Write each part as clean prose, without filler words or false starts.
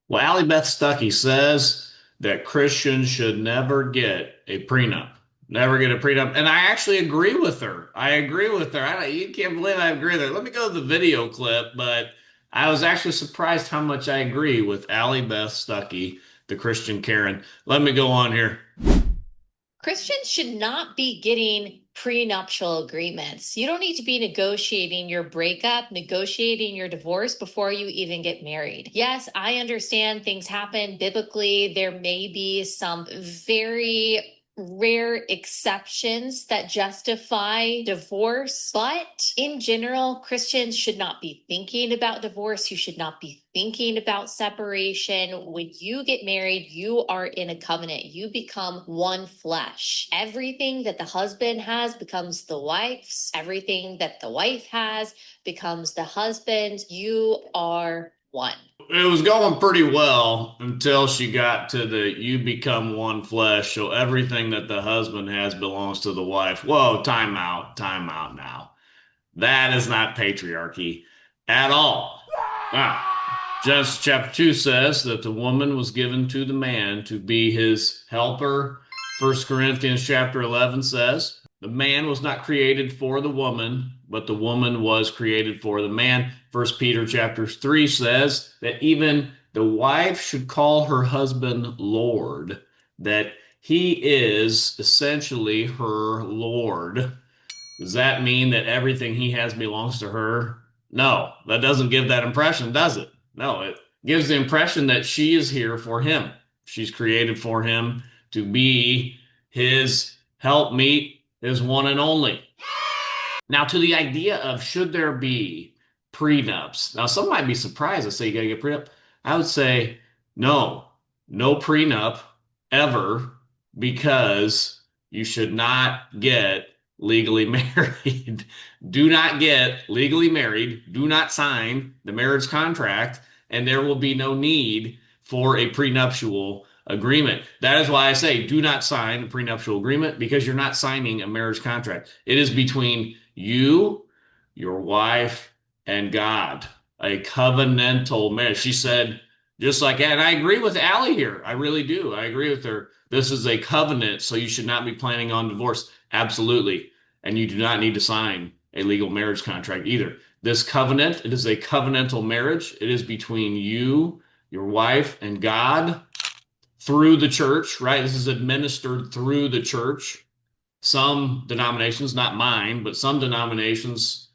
Well, Allie Beth Stuckey says that Christians should never get a prenup. Never get a prenup. And I actually agree with her. I agree with her. You can't believe I agree with her. Let me go to the video clip, but I was actually surprised how much I agree with Allie Beth Stuckey, the Christian Karen. Let me go on here. Christians should not be getting prenuptial agreements. You don't need to be negotiating your breakup, negotiating your divorce before you even get married. Yes, I understand things happen biblically. There may be some very rare exceptions that justify divorce, but in general, Christians should not be thinking about divorce. You should not be thinking about separation. When you get married, you are in a covenant. You become one flesh. Everything that the husband has becomes the wife's. Everything that the wife has becomes the husband's. You are one. It was going pretty well until she got to the you become one flesh, so everything that the husband has belongs to the wife. Whoa, time out now. That is not patriarchy at all. Now, Genesis chapter 2 says that the woman was given to the man to be his helper. First Corinthians chapter 11 says the man was not created for the woman, but the woman was created for the man. First Peter chapter 3 says that even the wife should call her husband Lord, that he is essentially her Lord. Does that mean that everything he has belongs to her? No, that doesn't give that impression, does it? No, it gives the impression that she is here for him. She's created for him to be his helpmeet, his one and only. Now, to the idea of should there be prenups? Now, some might be surprised. I say you got to get prenup. I would say no, no prenup ever, because you should not get legally married. Do not get legally married. Do not sign the marriage contract, and there will be no need for a prenuptial agreement. That is why I say do not sign a prenuptial agreement, because you're not signing a marriage contract. It is between you, your wife, and God, a covenantal marriage. She said, just like that. And I agree with Allie here. I really do. I agree with her. This is a covenant, so you should not be planning on divorce. Absolutely. And you do not need to sign a legal marriage contract either. This covenant, it is a covenantal marriage. It is between you, your wife, and God through the church, right? This is administered through the church. Some denominations, not mine, but some denominations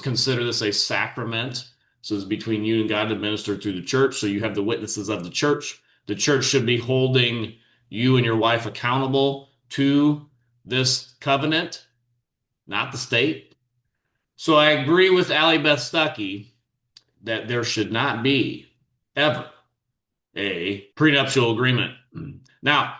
consider this a sacrament. So it's between you and God, administered through the church. So you have the witnesses of the church. The church should be holding you and your wife accountable to this covenant, not the state. So I agree with Allie Beth Stuckey that there should not be ever a prenuptial agreement. Now,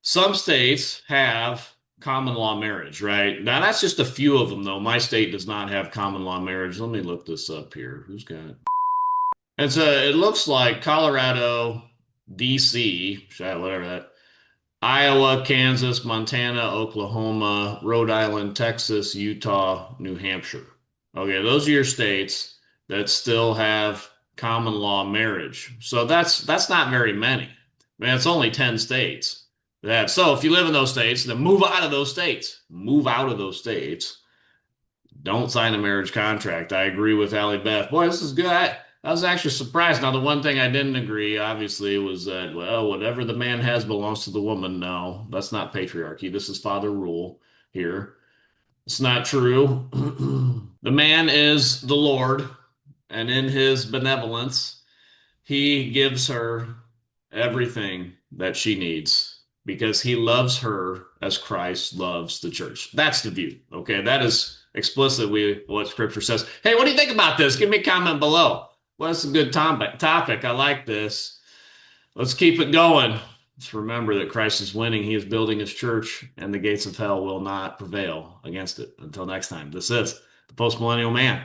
some states have common law marriage, right? Now, that's just a few of them, though. My state does not have common law marriage. Let me look this up here. Who's got it? And so it looks like Colorado, DC, whatever that, Iowa, Kansas, Montana, Oklahoma, Rhode Island, Texas, Utah, New Hampshire. Okay, those are your states that still have common law marriage. So that's not very many. Man, it's only 10 states. That so if you live in those states, then move out of those states. Move out of those states. Don't sign a marriage contract. I agree with Allie Beth. Boy, this is good. I was actually surprised. Now, the one thing I didn't agree, obviously, was that, well, whatever the man has belongs to the woman. No, that's not patriarchy. This is father rule here. It's not true. The man is the Lord, and in his benevolence, he gives her everything that she needs because he loves her as Christ loves the church. That's the view. Okay, that is explicitly what Scripture says. Hey, what do you think about this? Give me a comment below. Well, that's a good topic. I like this. Let's keep it going. Let's remember that Christ is winning. He is building his church, and the gates of hell will not prevail against it. Until next time, this is the Postmillennial Man.